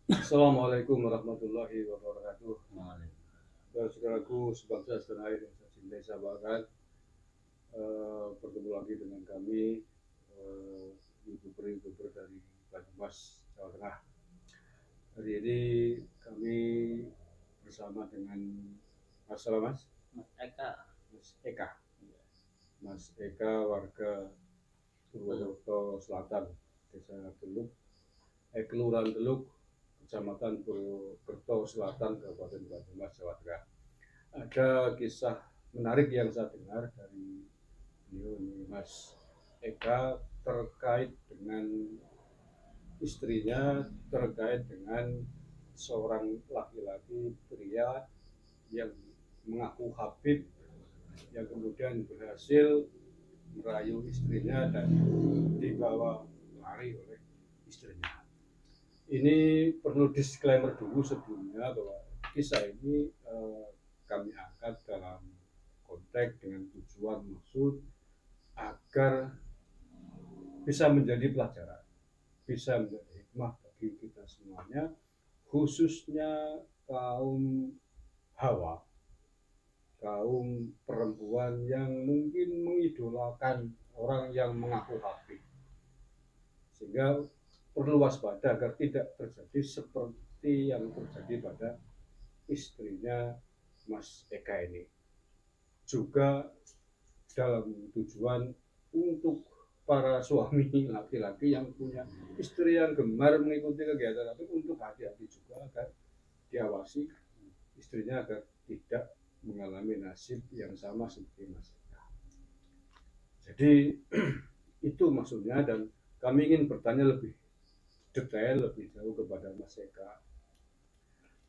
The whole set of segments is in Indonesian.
Assalamualaikum warahmatullahi wabarakatuh. Saudaraku sebangsa setanah air yang saya cintai, saya banggakan, bertemu lagi dengan kami, youtuber dari Banyumas, Jawa Tengah. Hari ini kami bersama dengan Mas Eka. Mas Eka, Mas Eka warga Purwokerto Selatan, Desa Teluk, Kelurahan Teluk, Kecamatan Purwokerto Selatan, Kabupaten Banyumas, Jawa Tengah. Ada kisah menarik yang saya dengar dari beliau ini, Mas Eka, terkait dengan istrinya, terkait dengan seorang laki-laki pria yang mengaku Habib, yang kemudian berhasil merayu istrinya dan dibawa lari oleh istrinya. Ini perlu disclaimer dulu sebelumnya bahwa kisah ini kami angkat dalam konteks dengan tujuan maksud agar bisa menjadi pelajaran, bisa menjadi hikmah bagi kita semuanya, khususnya kaum hawa, kaum perempuan yang mungkin mengidolakan orang yang mengaku habib, sehingga perlu waspada agar tidak terjadi seperti yang terjadi pada istrinya Mas Eka ini. Juga dalam tujuan untuk para suami laki-laki yang punya istri yang gemar mengikuti kegiatan itu, untuk hati-hati juga agar diawasi istrinya agar tidak mengalami nasib yang sama seperti Mas Eka. Jadi itu maksudnya, dan kami ingin bertanya lebih detail, lebih jauh kepada Mas Eka,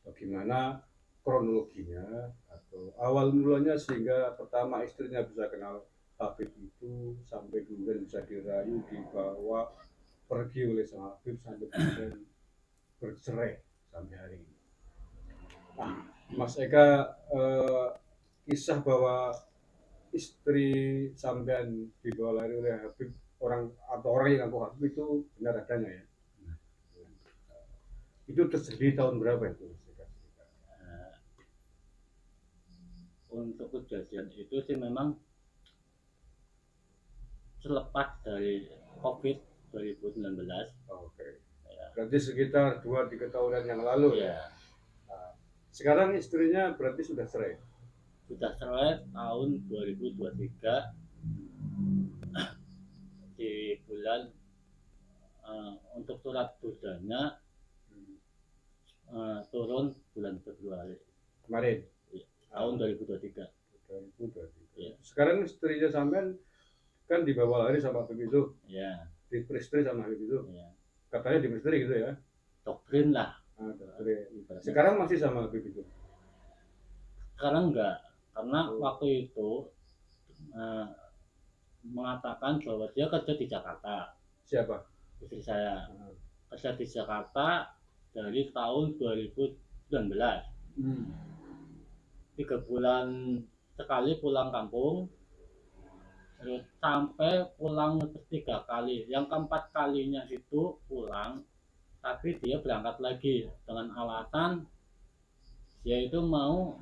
bagaimana kronologinya atau awal mulanya sehingga pertama istrinya bisa kenal Habib itu, sampai kemudian bisa dirayu, dibawa pergi oleh sang Habib, sampai kemudian bercerai sampai hari ini. Nah, Mas Eka, kisah bahwa istri sampean dibawa lari oleh Habib, orang atau orang yang aku Habib, itu benar adanya ya? Itu terjadi tahun berapa itu? Untuk kejadian itu sih memang selepas dari COVID 2019. Oke. Ya. Berarti sekitar 2-3 tahunan yang lalu ya. Ya, Nah, sekarang istrinya berarti sudah cerai. sudah cerai tahun 2023 di bulan untuk surat budanya turun bulan Februari Kemarin. tahun 2023. 2023. Ya. Sekarang istrinya sampean kan dibawa lari sama Habib itu, Ya, diperistri sama Habib itu. ya. Katanya diperistri gitu ya. Doktrin lah. Nah, sekarang masih sama Habib itu? Sekarang enggak, karena waktu itu mengatakan bahwa dia kerja di Jakarta. Siapa? Istri saya kerja di Jakarta dari tahun 2019. 3 bulan sekali pulang kampung, terus sampai pulang 3 kali. Yang keempat kalinya itu pulang, tapi dia berangkat lagi dengan alasan dia itu mau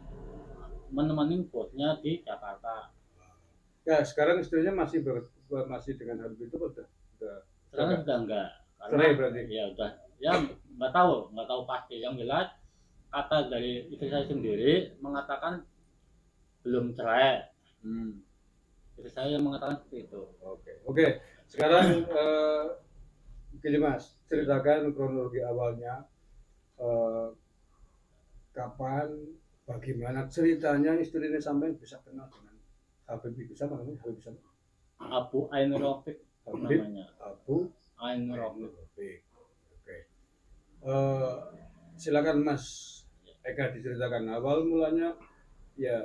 menemani bosnya di Jakarta. Ya, sekarang istrinya masih dengan Habib itu udah Sekarang sudah enggak, cerai berarti. Ya udah, ya nggak tahu pasti. Yang jelas kata dari istri saya sendiri mengatakan belum cerai. Istri saya mengatakan seperti itu. Oke. Sekarang gini Mas, ceritakan kronologi awalnya, kapan, bagaimana ceritanya istrinya sampai bisa kenal dengan Habib itu, sama namanya Habib sama Abu Ain Rafiq namanya. Abu Ain Rafiq. Oke. Silakan Mas Eka diceritakan awal mulanya, ya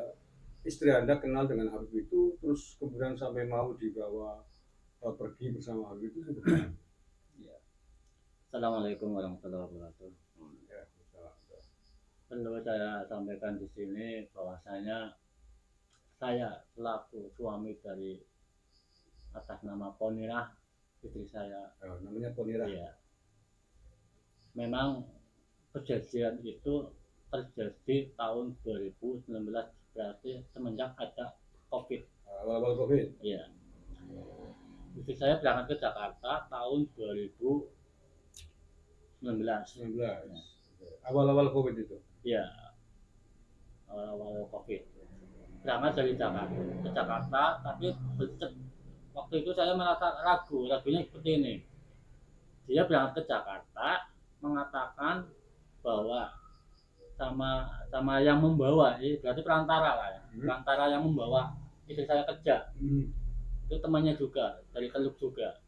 istri Anda kenal dengan Habib itu, terus kemudian sampai mau dibawa pergi bersama Habib itu sebenarnya. Ya. Assalamualaikum warahmatullahi wabarakatuh. Ya, perlu saya sampaikan di sini bahwasanya saya selaku suami dari atas nama Ponirah, istri saya. namanya Ponirah. Ya. Memang kejadian itu terjadi tahun 2019, berarti semenjak ada COVID. Awal-awal COVID. Iya. Istri saya berangkat ke Jakarta tahun 2019. 19. Awal-awal COVID itu. Iya, awal-awal COVID. Berangkat dari Jakarta ke Jakarta, tapi waktu itu saya merasa ragunya seperti ini. Dia berangkat ke Jakarta mengatakan bahwa sama yang membawa, ini berarti perantara lah ya, perantara yang membawa istri saya kerja, itu temannya juga dari Teluk juga,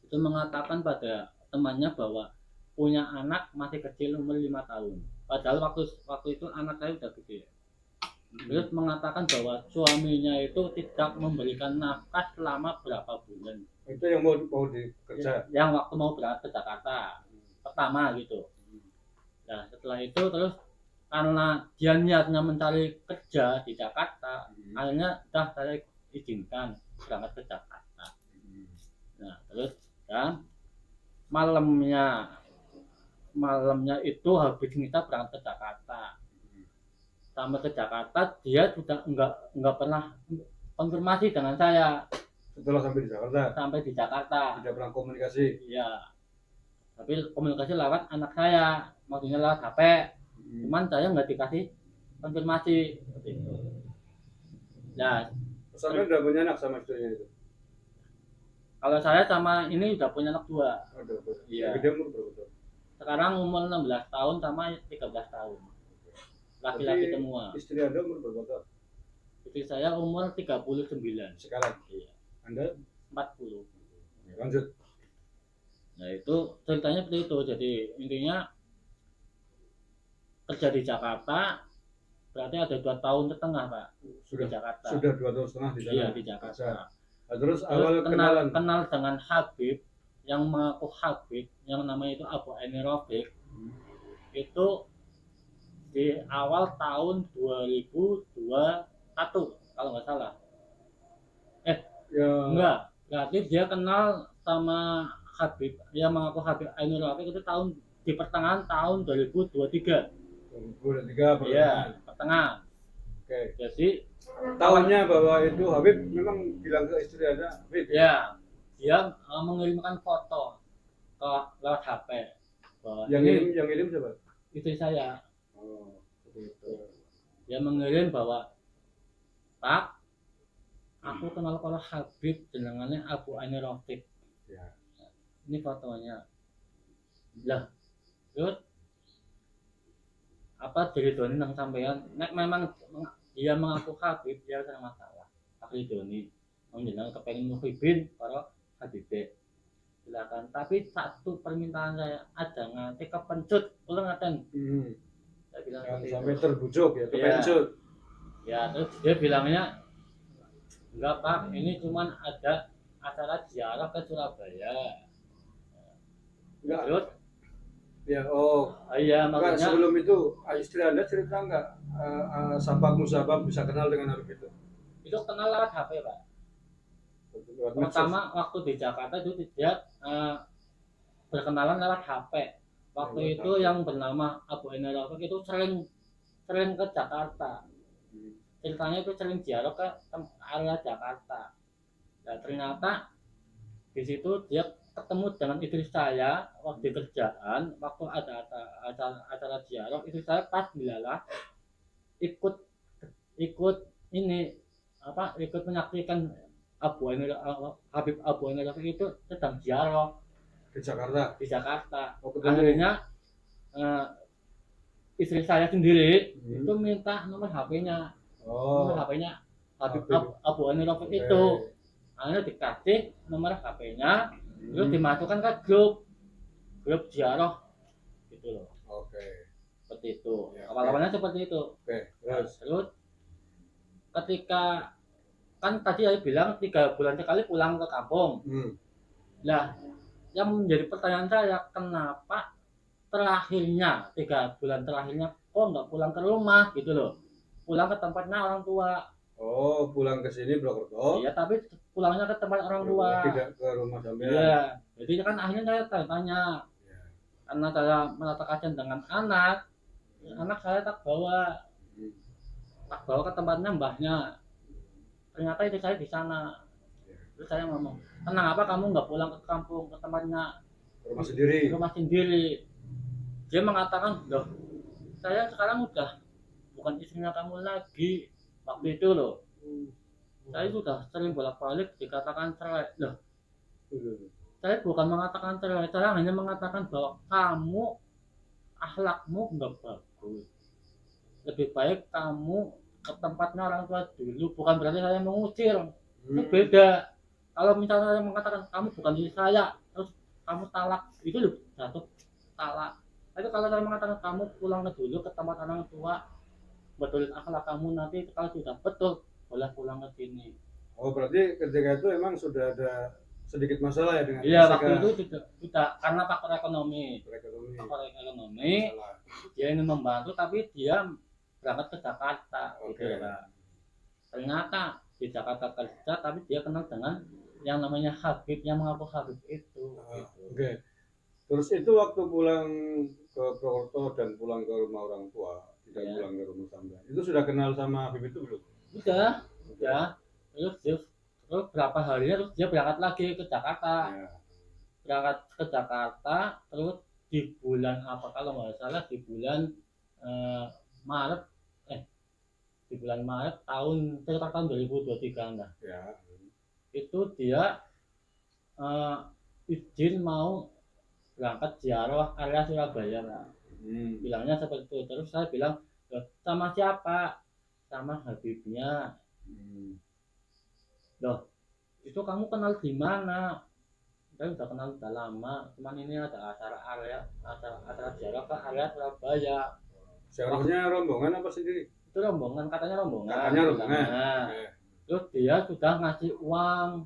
itu mengatakan pada temannya bahwa punya anak masih kecil umur 5 tahun, padahal waktu itu anak saya udah gede. Terus mengatakan bahwa suaminya itu tidak memberikan nafkah selama berapa bulan. Itu yang mau dikerja. Yang waktu mau berangkat ke Jakarta pertama gitu. Nah setelah itu terus karena dia niatnya mencari kerja di Jakarta, akhirnya saya izinkan berangkat ke Jakarta. Nah terus kan malamnya itu habis kita berangkat ke Jakarta. Sampai ke Jakarta dia sudah enggak pernah konfirmasi dengan saya. Setelah sampai di Jakarta tidak pernah komunikasi. Iya, tapi komunikasi lewat anak saya, maksudnya lewat HP. Cuman saya nggak dikasih konfirmasi seperti itu. Nah, sampai udah punya anak sama istrinya itu? Kalau saya sama ini udah punya anak 2. Iya. Gede umur berapa? Sekarang umur 16 tahun sama 13 tahun. Laki-laki semua. Istri Anda umur berapa? Istri saya umur 39. Sekarang? Iya. Anda? 40. Lanjut. Nah itu ceritanya seperti itu. Jadi intinya kerja di Jakarta berarti ada 2 tahun setengah Pak. Sudah di Jakarta. Sudah 2 tahun setengah di sana. Iya di Jakarta. Nah, terus awal kenal dengan Habib yang mengaku Habib yang namanya itu Abu Aini Rafiq. Itu di awal tahun 2021 kalau nggak salah. Ya. Enggak, berarti dia kenal sama Habib yang mengaku Habib Ainul Rafiq itu di pertengahan tahun 2023. 2023 Iya, pertengahan. Oke. Jadi tahunnya bahwa itu Habib memang bilang ke istri Anda, Habib. Ya, dia mengirimkan foto ke lewat HP. Yang ngirim siapa? Istri saya. Oh, begitu. Dia mengirim bahwa Pak, aku kenal kalau Habib jenengannya Abu Aini Rafiq. Ya. Ini fotonya. Lah, terus apa dari Doni nang sampean? Nek memang dia mengaku Habib, dia ada masalah. Akhirnya Doni menjenengan kepengen muhibin para Habib. Silakan. Tapi satu permintaan saya ada nganti kepencut, ulang ngaten. Saya bilang sampai terbujuk ya, kepencut. Ya, terus dia bilangnya enggak Pak, ini cuman ada acara ziarah ke Surabaya. Enggak. Terus? Ya, iya makanya. Sebelum itu istri Anda cerita enggak Sabab Musabab bisa kenal dengan Habib itu? Itu kenal lewat HP Pak. Pertama waktu di Jakarta itu dia berkenalan lewat HP. Waktu itu yang bernama Abu Aini Rafiq itu sering ke Jakarta. Ceritanya itu sering ziarah ke area Jakarta. Nah ternyata di situ dia ketemu dengan istri saya waktu di kerjaan, waktu ada acara ziarah, istri saya pas dilalah ikut ini ikut menyaksikan Habib Abu Aini Rafiq itu sedang ziarah di Jakarta. Akhirnya istri saya sendiri itu minta nomor HP-nya. Nomor HP-nya Habib Abu Aini Rafiq itu. Akhirnya dikasih nomor HP-nya, terus dimasukkan ke grup ziarah gitu loh. Oke. Seperti itu. Awal-awalnya seperti itu. Oke. Terus ketika kan tadi saya bilang 3 bulan sekali pulang ke kampung. Nah, yang menjadi pertanyaan saya kenapa terakhirnya 3 bulan terakhirnya kok nggak pulang ke rumah gitu loh, pulang ke tempatnya orang tua. Oh, pulang ke sini Purwokerto? Iya, tapi pulangnya ke tempat orang tua. Tidak ke rumah sampean. Iya, jadi kan akhirnya saya tanya. karena saya menata dengan anak saya tak bawa ke tempatnya mbahnya. Ternyata itu saya di sana. Terus saya ngomong, kenapa kamu nggak pulang ke kampung, ke tempatnya, rumah sendiri? Dia mengatakan, loh, saya sekarang udah bukan istrinya kamu lagi. Waktu itu loh, saya sudah sering bolak-balik dikatakan cerai. Loh, saya bukan mengatakan cerai, saya hanya mengatakan bahwa kamu akhlakmu nggak bagus. Lebih baik kamu ke tempatnya orang tua dulu. Bukan berarti saya mengusir. Itu beda. Kalau misalnya saya mengatakan kamu bukan istri saya, terus kamu talak, itu loh jatuh talak. Tapi kalau saya mengatakan kamu pulang dulu ke tempat orang tua, betulin akhlak kamu, nanti kalau sudah betul boleh pulang ke sini. Oh, berarti ketika itu emang sudah ada sedikit masalah ya dengan Iya, waktu itu tidak karena faktor ekonomi. Faktor ekonomi, masalah. Dia ingin membantu tapi dia berangkat ke Jakarta. Okay. Gitu, ternyata di Jakarta kerja tapi dia kenal dengan yang namanya Habib, yang mengaku Habib itu. Gitu. Oke. Terus itu waktu pulang ke Purwokerto dan pulang ke rumah orang tua, tidak pulang ke rumah sampean. Itu sudah kenal sama Habib itu belum? Udah. Terus berapa harinya terus dia berangkat lagi ke Jakarta. Berangkat ke Jakarta terus di bulan apa kalau nggak salah di bulan Maret di bulan Maret sekitar tahun 2023 nah. Itu dia izin mau berangkat ziarah area Surabaya lah. Bilangnya seperti itu. Terus saya bilang, sama siapa? Sama Habibnya. Loh, itu kamu kenal di mana? Saya udah kenal udah lama. Cuman ini ada acara ziarah ke area Surabaya. Ziarahnya rombongan apa sendiri? Itu rombongan, katanya rombongan. Terus dia sudah ngasih uang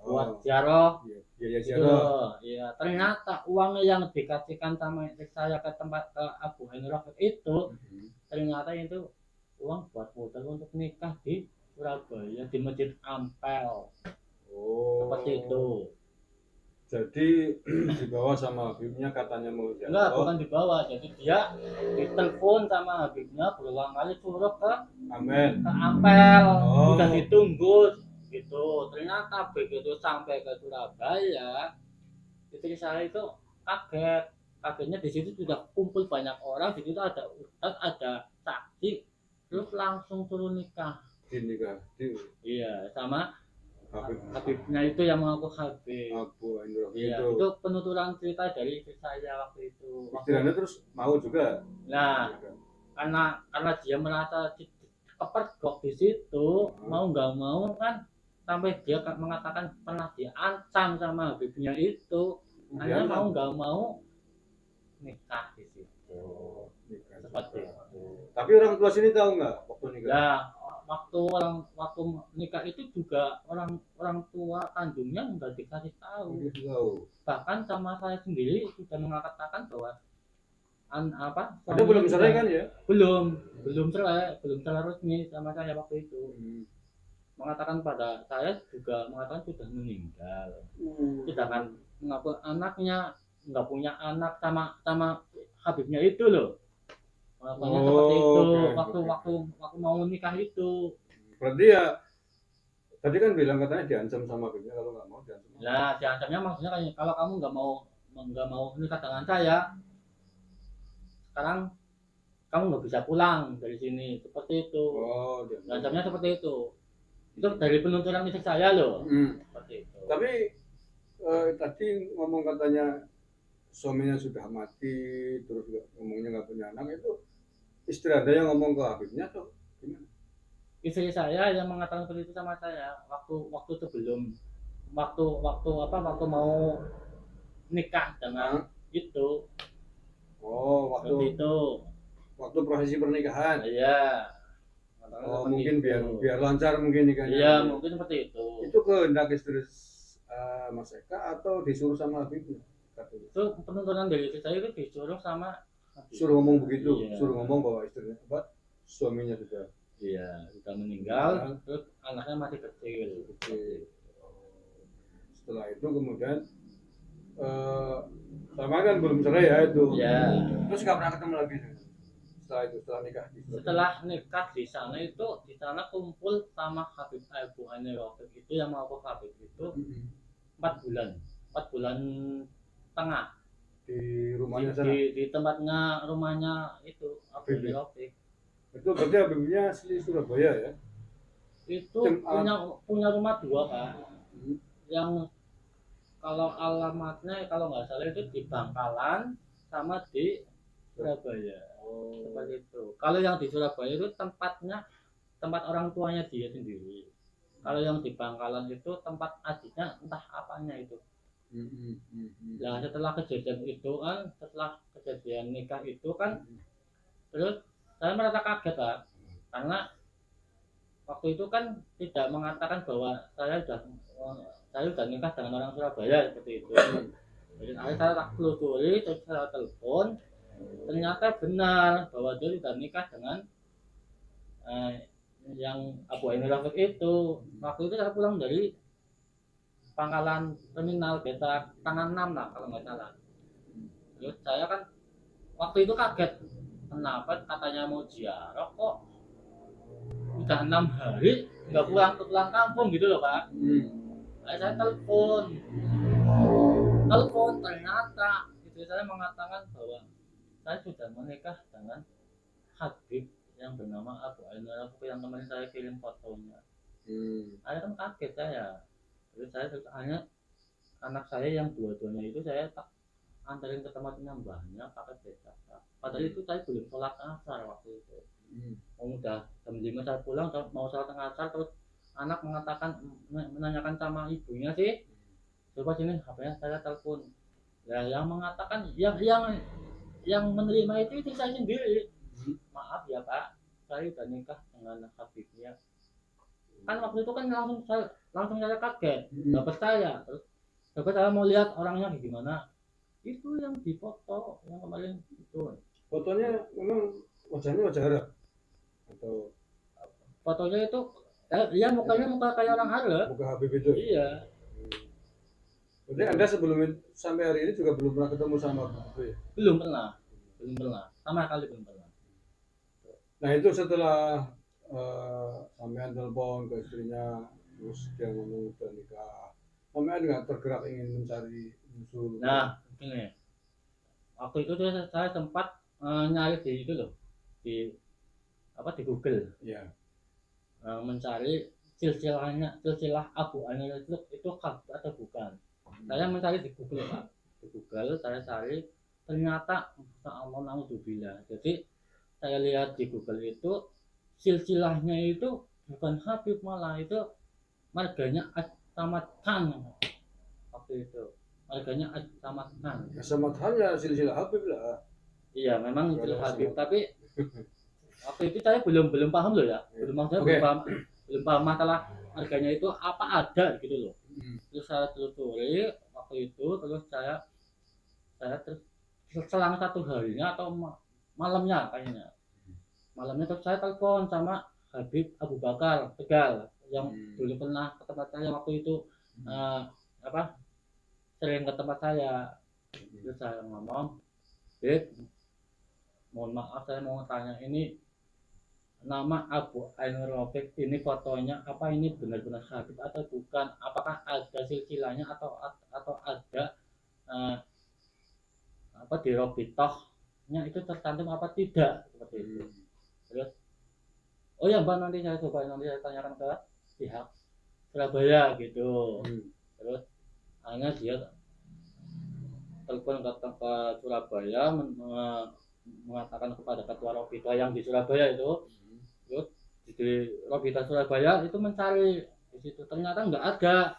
buat ziarah. Iya, ternyata uang yang dikasihkan sama istri saya ke tempat ke Abu Hanifah itu ternyata itu uang buat modal untuk nikah di Surabaya di Masjid Ampel. Seperti itu. Jadi dibawa sama Habibnya katanya mau ziarah. Enggak, bukan dibawa. Jadi dia ditelepon sama Habibnya berulang kali suruh ke Ampel. Udah ditunggu gitu. Ternyata begitu sampai ke Surabaya, istri saya itu kagetnya di situ sudah kumpul banyak orang, di situ ada ustaz, ada saksi, terus langsung suruh nikah. Iya, sama Habibnya itu yang mengaku Habib. Iya, itu penuturan cerita dari istri saya waktu itu. Istilahnya terus mau juga. Nah, karena dia merasa kepergok di situ, mau nggak mau kan sampai dia mengatakan pernah diancam sama Habibnya itu, hanya mau nggak mau nikah di situ. Seperti itu. Tapi orang tua sini tahu nggak waktu nikah? Ya, waktu nikah itu juga orang tua kandungnya nggak dikasih tahu. Bahkan sama saya sendiri sudah mengatakan bahwa Ada belum cerai kan ya? Belum cerai resmi sama saya waktu itu. Mengatakan pada saya juga mengatakan sudah meninggal. Sedangkan mengaku anaknya nggak punya anak sama Habibnya itu loh. Makanya seperti itu waktu mau nikah itu. Berarti ya tadi kan bilang katanya diancam sama Habibnya kalau nggak mau diancam. Nah, diancamnya maksudnya kayak kalau kamu nggak mau nikah dengan saya, sekarang kamu nggak bisa pulang dari sini, seperti itu. Diancamnya seperti itu. Itu dari penuturan istri saya loh. Seperti itu. Tapi tadi ngomong katanya suaminya sudah mati, terus ngomongnya nggak punya anak, itu istri Anda yang ngomong ke Habibnya atau gimana? Istri saya yang mengatakan seperti itu sama saya waktu sebelum waktu mau nikah dengan itu. Waktu prosesi pernikahan. Iya. Mungkin biar lancar mungkin nikahnya. Iya, mungkin seperti itu. Itu kehendak istri Mas Eka atau disuruh sama Habibnya? Itu penuntunan dari istri saya itu disuruh sama Habib. Suruh ngomong begitu, suruh ngomong bahwa istrinya suaminya sudah meninggal, terus anaknya masih kecil. Setelah itu kemudian eh, sama kan belum cerai ya itu. Ya, Terus nggak pernah ketemu lagi tuh. Setelah itu, setelah nikah di Surabaya. setelah nikah di sana itu di sana kumpul sama Habib Abu Hani Rafiq itu yang mau ke Habib itu Mm-mm. 4 bulan tengah Di di, rumahnya sana. di tempatnya rumahnya itu Abu Hani Habib. Rafiq Itu berarti Habibnya asli Surabaya ya? itu Jemaat. punya rumah 2 kan, Hmm. yang kalau alamatnya kalau nggak salah itu di Bangkalan sama di Surabaya. Seperti itu. Kalau yang di Surabaya itu tempat orang tuanya dia sendiri. Kalau yang di Bangkalan itu tempat adiknya entah apanya itu. Nah setelah kejadian itu kan, setelah kejadian nikah itu kan, terus saya merasa kaget lah, karena waktu itu kan tidak mengatakan bahwa saya sudah nikah dengan orang Surabaya seperti itu. Jadi saya tak telusuri, terus saya telepon, ternyata benar bahwa dia sudah nikah dengan yang Abu Aini Rafiq itu. Waktu itu saya pulang dari Pangkalan Terminal Beta Tangan 6 lah kalau nggak salah. Terus saya kan waktu itu kaget, kenapa katanya mau ziarah kok udah 6 hari nggak pulang kampung gitu loh Pak. Saya telepon ternyata istri saya mengatakan bahwa saya sudah menikah dengan Habib yang bernama Abu Aini Rafiq yang kemarin saya kirim fotonya. Saya kan kaget saya. Terus saya hanya anak saya yang dua-duanya itu saya tak antarin ke tempatnya mbahnya pakai becak. Padahal itu saya belum sholat asar waktu itu. Udah jam 5 saya pulang mau sholat asar, terus anak mengatakan menanyakan sama ibunya sih, coba sini HP-nya saya telepon. Ya yang mengatakan yang menerima itu saya sendiri. Maaf ya Pak, saya udah nikah dengan Habibnya. Kan waktu itu kan langsung saya kaget, nggak percaya. Terus saya mau lihat orangnya gimana. Itu yang di foto yang kemarin itu. Fotonya memang wajahnya wajah Arab atau Fotonya itu ya mukanya muka kayak orang Arab. muka Habib itu? Iya. Berarti Anda sebelum sampai hari ini juga belum pernah ketemu sama Habib ya? Belum pernah, sama sekali belum pernah. Nah itu setelah sampean telepon ke istrinya, terus dia ngomong udah nikah, sampean nggak tergerak ingin mencari musuh? Nah, ini waktu itu saya sempat nyari di itu loh, di Google, Ya. mencari silsilah Abu Aini itu Habib atau bukan. Saya mencari di Google Pak, di Google saya cari, ternyata Allah naudzubillah. Jadi saya lihat di Google itu silsilahnya itu bukan Habib, malah itu marganya As-Samad Khan waktu itu, marganya As-Samad Khan. Sama ya silsilah Habib lah. Iya memang itu Habib, tapi waktu itu saya belum paham loh ya, belum paham masalah harganya itu apa ada gitu loh. Terus saya telusuri waktu itu, terus saya selang 1 harinya atau malamnya kayaknya, terus saya telepon sama Habib Abu Bakar Tegal yang dulu pernah ke tempat saya waktu itu, sering ke tempat saya. Terus saya ngomong, Beb, mohon maaf saya mau tanya, ini nama Abu Aini Rafiq ini fotonya apa ini benar-benar Habib atau bukan? Apakah ada silsilahnya atau ada di Robitohnya itu tercantum apa tidak seperti itu. Terus oh ya Mbak, nanti saya tanyakan ke pihak Surabaya gitu. Terus hanya dia telepon ke Surabaya mengatakan kepada ketua Robito yang di Surabaya itu. Terus di Robito Surabaya itu mencari di situ, ternyata nggak ada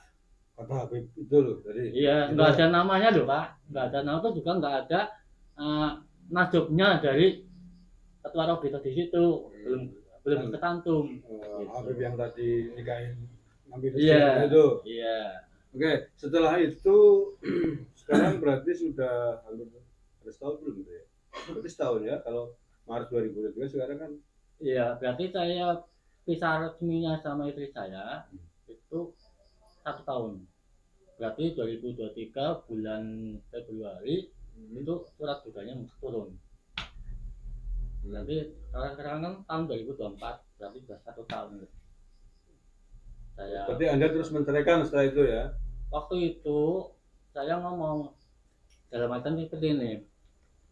Kata Habib itu loh tadi. Iya, nggak ada namanya loh Pak, nggak ada nama, itu juga nggak ada nasabnya dari ketua Robito di situ, belum tercantum. Habib yang tadi nikahin ngambil Iya. itu. Iya. Oke, setelah itu sekarang berarti sudah hampir setahun belum ya? Berarti setahun ya, kalau Maret 2023 sekarang kan. Iya, berarti saya pisah resminya sama istri saya itu 1 tahun. berarti 2023 bulan Februari itu surat duganya turun. Berarti sekarang kan tahun 2024, berarti sudah 1 tahun. Berarti Anda terus menceraikan setelah itu ya? Waktu itu saya ngomong dalam artian seperti ini,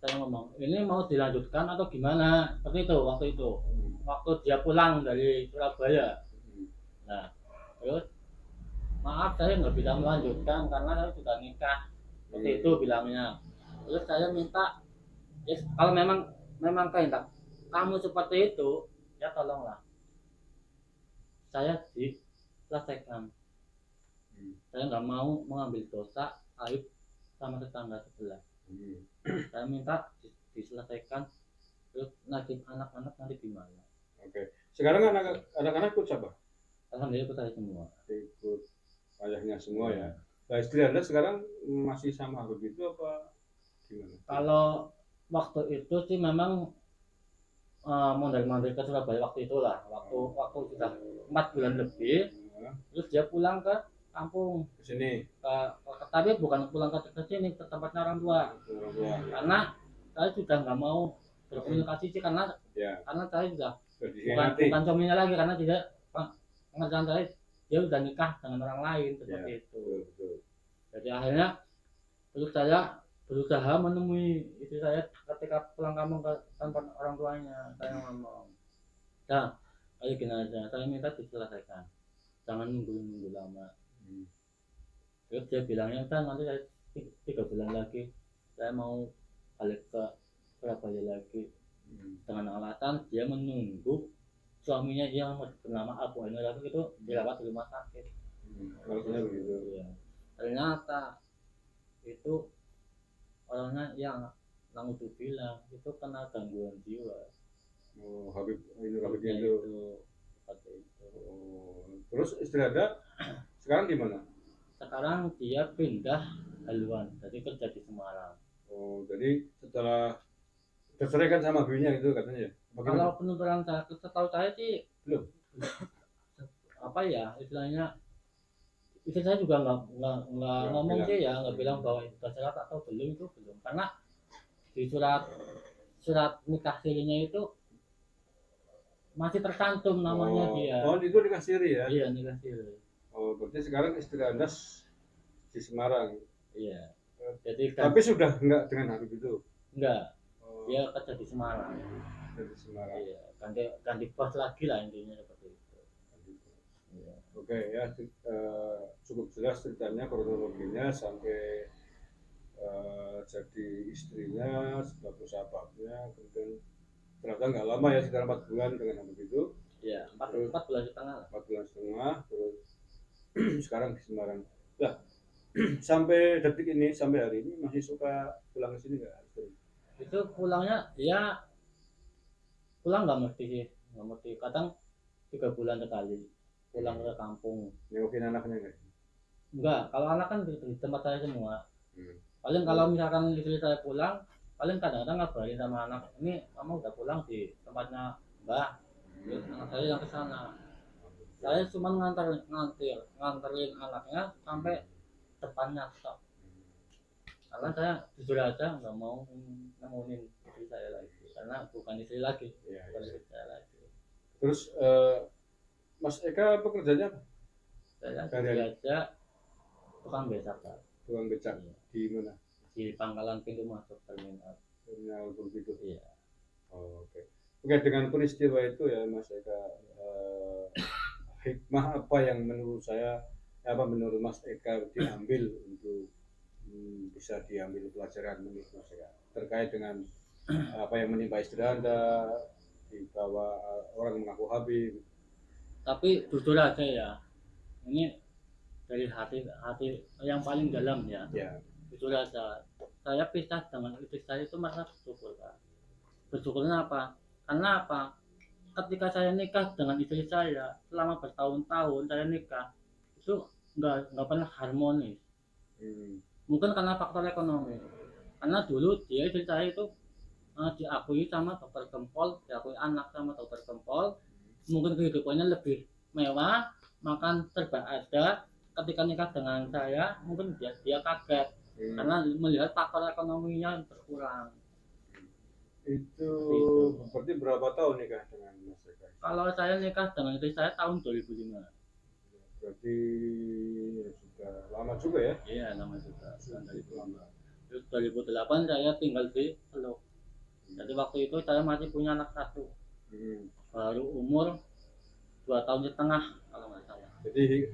saya ngomong ini mau dilanjutkan atau gimana, seperti itu waktu itu. Waktu dia pulang dari Surabaya. Nah, terus maaf saya nggak bisa melanjutkan karena saya sudah nikah, seperti itu bilangnya. Terus saya minta, ya, kalau memang kehendak kamu seperti itu, ya tolonglah saya diselesaikan. Saya nggak mau mengambil dosa aib sama tetangga sebelah. Saya minta diselesaikan. Terus nasib anak-anak nanti gimana? Oke. Sekarang anak-anak ikut siapa? Alhamdulillah ikut saya semua. Ikut ayahnya semua ya. Nah, istri Anda sekarang masih sama begitu apa gimana? Kalau waktu itu sih memang mondar-mandir ke Surabaya waktu itulah. Waktu sudah 4 bulan lebih, terus dia pulang ke kampung Ke sini. tapi bukan pulang ke sini, ke tempatnya orang tua. Karena saya sudah nggak mau berkomunikasi sih, karena saya sudah bukan suaminya lagi, karena tidak pengerjaan saya, dia udah nikah dengan orang lain seperti itu. Jadi akhirnya terus saya berusaha menemui istri saya ketika pulang kampung ke tempat orang tuanya. Saya ngomong, nah kayak gini aja, saya minta diselesaikan, jangan nunggu lama. Terus dia bilangnya kan nanti saya 3 bulan lagi saya mau balik ke Surabaya lagi, dengan alasan dia menunggu suaminya yang bernama Abu Ainur itu dirawat di rumah sakit. Maksudnya begitu. Ya. Ternyata itu orangnya yang langsung bilang itu kena gangguan jiwa. Oh, Habib Ainur Habib Ya, itu. Seperti itu. Oh. Terus istri Anda sekarang di mana? Sekarang dia pindah haluan, jadi kerja di Semarang. Oh, jadi setelah terceraikan sama bininya itu katanya ya? Kalau penuturan saya, setahu saya sih belum. Apa ya istilahnya, istri saya juga nggak ngomong sih ya, nggak bilang bahwa itu cerai atau belum, itu belum, karena di surat nikah sirinya itu masih tercantum namanya dia. Oh, itu nikah siri ya? Iya, nikah siri. Oh, berarti sekarang istri Anda di Semarang. Iya. Jadi tapi sudah enggak dengan Habib itu? Enggak. Dia kerja di Semarang. Di Semarang. Iya, ganti bos lagi lah intinya seperti itu. Iya. Oke ya, cukup jelas ceritanya, kronologinya sampai jadi istrinya, sebab-sebabnya, kemudian ternyata nggak lama ya, sekitar 4 bulan dengan Habib itu. Iya, 4 bulan setengah. 4 bulan setengah, terus sekarang di Semarang. Nah, sampai detik ini, sampai hari ini masih suka pulang ke sini nggak? Itu pulangnya ya pulang nggak mesti sih, nggak mesti, kadang 3 bulan sekali pulang ke kampung. Nengokin anaknya nggak? Enggak, kalau anak kan di tempat saya semua. Paling kalau misalkan istri saya pulang, paling kadang-kadang ngabarin sama anak, ini kamu udah pulang di tempatnya Mbah. Anak saya yang ke sana. Saya cuma nganterin anaknya sampai depannya stop. Karena saya jujur aja nggak mau nemuin istri saya lagi, karena bukan istri lagi, bukan istri saya lagi. Terus Mas Eka pekerjaannya apa? Saya jujur aja tukang becak, Pak. Tukang becak di mana? Di pangkalan pintu masuk terminal. Terminal begitu. Iya. Oh, oke. Oke, dengan peristiwa itu ya Mas Eka, hikmah apa yang menurut saya, menurut Mas Eka diambil untuk bisa diambil pelajaran menurut Mas Eka terkait dengan apa yang menimpa istri Anda, dibawa orang mengaku Habib. Tapi jujur aja ya, ini dari hati yang paling dalam ya. Jujur aja, saya pisah dengan istri saya itu merasa bersyukur, Pak. Bersyukurnya apa? Karena apa? Ketika saya nikah dengan istri saya, selama bertahun-tahun saya nikah, itu nggak pernah harmonis. Mungkin karena faktor ekonomi. Karena dulu dia istri saya itu diakui sama dokter Gempol, diakui anak sama dokter Gempol. Mungkin kehidupannya lebih mewah, makan serba ada, ketika nikah dengan saya mungkin dia kaget karena melihat faktor ekonominya berkurang. Itu Itu. berarti berapa tahun nikah dengan Mas Eka? Kalau saya nikah dengan istri saya tahun 2005. Berarti ya sudah lama juga ya? Iya, lama juga. Dari 2008 saya tinggal di Teluk. Jadi waktu itu saya masih punya anak satu, baru umur 2 tahun setengah kalau nggak salah. Jadi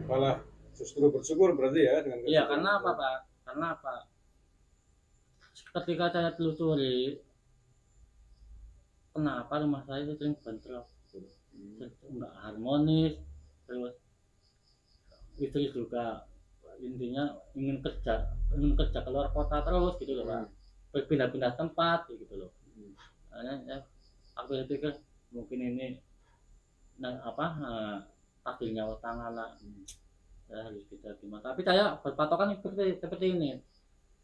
malah justru bersyukur berarti ya dengan Iya, karena apa Pak? Karena apa? Ketika saya telusuri, kenapa rumah saya itu sering bentrok, nggak harmonis, terus istri juga intinya ingin kerja keluar kota terus gitu loh Pak, berpindah-pindah tempat gitu loh. Makanya aku pikir mungkin ini takdirnya Allah, saya harus bisa gimana. Tapi saya berpatokan seperti ini,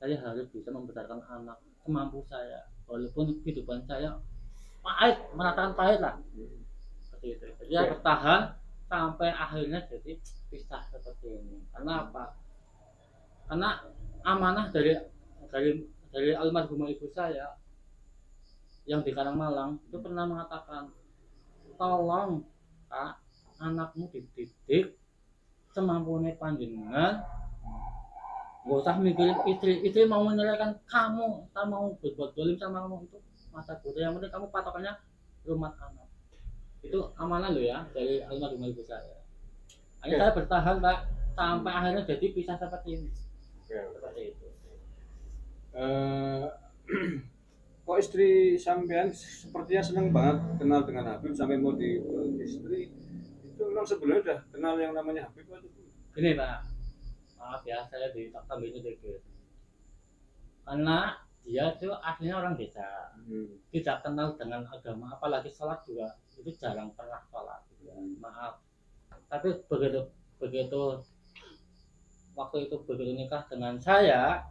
saya harus bisa membesarkan anak semampu saya, walaupun kehidupan saya pahit, merasakan pahit lah seperti itu. Jadi saya bertahan sampai akhirnya jadi pisah seperti ini. Karena apa? Karena amanah dari almarhumah ibu saya yang di Karangmalang itu pernah mengatakan, tolong Kak, anakmu dididik semampunya panjenengan, gak usah mikirin istri mau menyerahkan kamu, mau berbuat dolim sama kamu, itu masa bodoh. Yang penting kamu patokannya rumah anak. Itu amanah lo ya dari almarhumah ibu saya. Akhirnya saya bertahan Pak sampai akhirnya jadi pisah seperti ini. Seperti itu. Kok istri sampean sepertinya senang banget kenal dengan Habib sampai mau di istri, itu memang sebenarnya udah kenal yang namanya Habib atau Ini Pak, maaf ya saya ditambah ini dikit. Karena dia itu aslinya orang desa, tidak kenal dengan agama, apalagi sholat juga itu jarang pernah sholat. Maaf. Tapi begitu waktu itu begitu nikah dengan saya,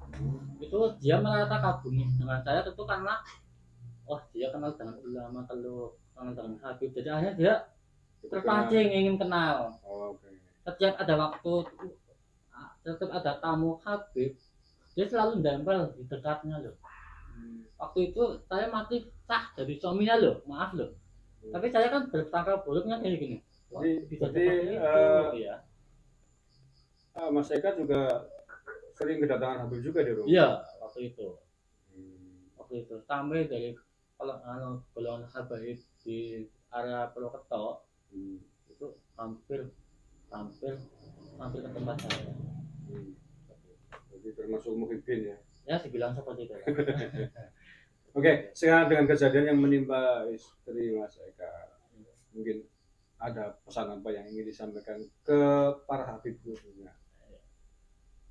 itu dia merasa kagum dengan saya itu karena dia kenal dengan ulama Teluk, kenal dengan Habib. Jadi akhirnya dia terpancing ingin kenal. Setiap ada tamu Habib, dia selalu nempel di dekatnya loh. Waktu itu saya masih sah dari suaminya loh, maaf loh. Tapi saya kan bertangkap buruknya kayak gini. Jadi ya. Mas Eka juga sering kedatangan Habib juga di rumah? Iya, waktu itu. Sampai dari golongan Habib di area Purwokerto itu hampir ke tempat saya. Jadi termasuk muhibbin ya? Ya, dibilang seperti itu. Oke, sekarang dengan kejadian yang menimpa istri Mas Eka, mungkin ada pesan apa yang ingin disampaikan ke para Habib khususnya?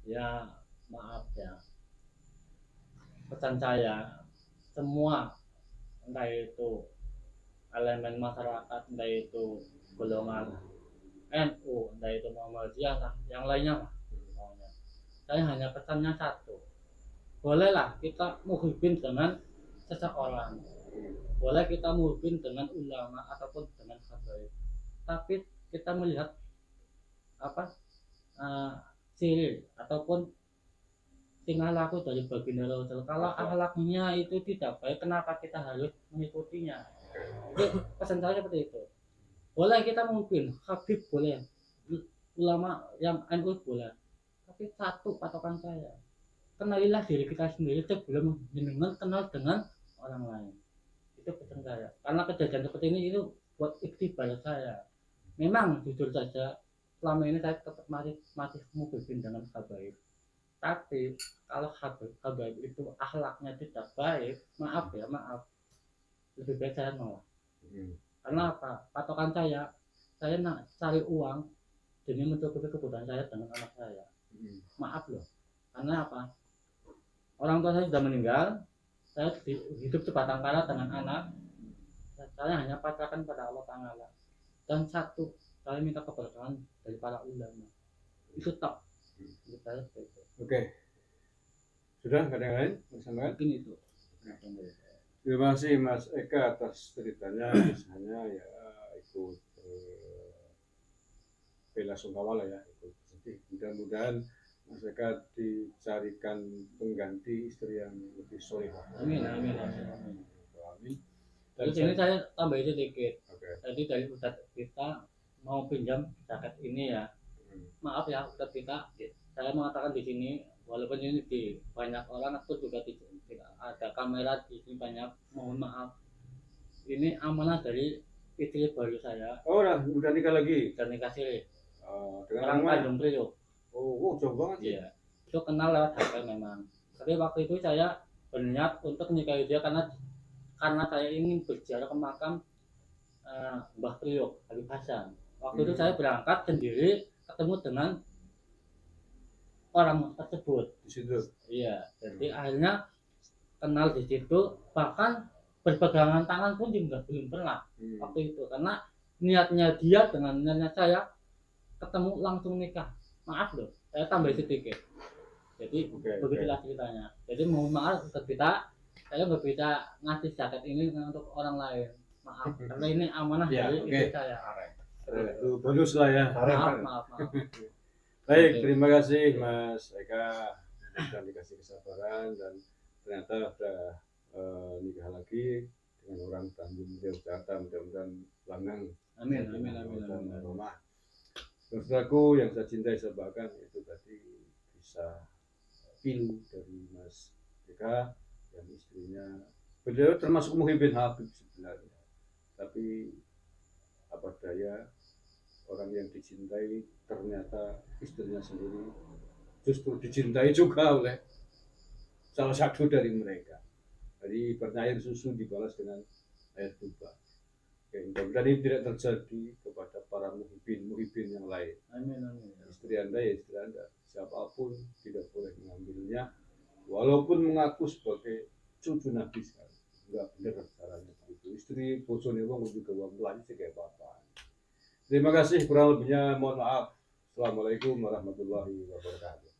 Ya, maaf ya. Pesan saya, semua entah itu elemen masyarakat, entah itu golongan NU, entah itu Muhammadiyah, yang lainnya lah. Saya hanya pesannya satu, bolehlah kita muhibbin dengan seseorang, boleh kita muhibbin dengan ulama ataupun dengan habaib, tapi kita melihat siril ataupun tingkah laku dari baginda Rasul. Kalau akhlaknya itu tidak baik, kenapa kita harus mengikutinya? Itu pesan saya seperti itu. Boleh kita mungkin Habib boleh, ulama yang NU boleh, tapi satu patokan saya, kenalilah diri kita sendiri sebelum jenengan kenal dengan orang lain. Itu pesan saya. Karena kejadian seperti ini itu buat iktibar saya. Memang jujur saja selama ini saya tetap masih muhibbin dengan habaib. Tapi kalau habaib itu akhlaknya tidak baik, maaf, lebih baik saya nolak. Karena apa? Patokan saya nak cari uang demi mencukupi kebutuhan saya dengan anak saya. Maaf loh. Karena apa? Orang tua saya sudah meninggal, saya hidup sebatang kara dengan anak. Saya hanya pasrahkan pada Allah Ta'ala. Dan satu, saya minta keberkahan dari para ulama. Itu tak. Oke. Sudah nggak ada yang lain? Mungkin itu. Terima kasih Mas Eka atas ceritanya, misalnya ya ikut bela sungkawa lah ya, ikut Mudah-mudahan Mas Eka dicarikan pengganti istri yang lebih soleh. Amin, amin, amin, amin. Amin. Dan Terus ini saya tambahin sedikit. Oke. Tadi dari Ustadz kita mau pinjam jaket ini ya. Maaf ya Ustadz kita, saya mengatakan di sini walaupun ini di banyak orang aku juga tidak ada kamera di sini banyak, mohon maaf. Ini amanah dari istri baru saya Oh, udah nikah lagi. dan nikah siri. Dengan Orang nama? Tanjung Priok. Oh, jauh banget sih. Iya. Itu kenal lewat HP memang. Tapi waktu itu saya berniat untuk nikahi dia karena saya ingin berziarah ke makam Mbah Priok, Habib Hasan. Waktu itu saya berangkat sendiri ketemu dengan orang tersebut. Di situ. Iya, jadi akhirnya kenal di situ, bahkan berpegangan tangan pun juga belum pernah waktu itu, karena niatnya dia dengan niatnya saya ketemu langsung nikah. Maaf loh, saya tambah sedikit. Jadi begitulah ceritanya. Jadi mohon maaf kita, saya nggak bisa ngasih jaket ini untuk orang lain. Maaf, karena ini amanah dari istri saya. Itu bagus lah ya. Maaf. Baik, terima kasih Mas Eka sudah dikasih kesabaran dan ternyata sudah nikah lagi dengan orang Tanjung Priok Jakarta, mudah-mudahan langgeng. Amin. Saudaraku yang saya cintai sebahkan itu tadi bisa pilu dari Mas Eka yang istrinya beliau termasuk Muhyiddin Habib sebenarnya, tapi apa daya orang yang dicintai ternyata istrinya sendiri justru dicintai juga oleh salah satu dari mereka. Jadi air susu dibalas dengan air tuba. Mudah-mudahan ini tidak terjadi kepada para muhibin yang lain. Amin. Istri Anda ya istri Anda, siapapun tidak boleh mengambilnya, walaupun mengaku sebagai cucu Nabi sekali. Enggak benar caranya begitu. Istri bosone wong juga wong lagi kayak bapak. Terima kasih, kurang lebihnya mohon maaf. Assalamualaikum warahmatullahi wabarakatuh.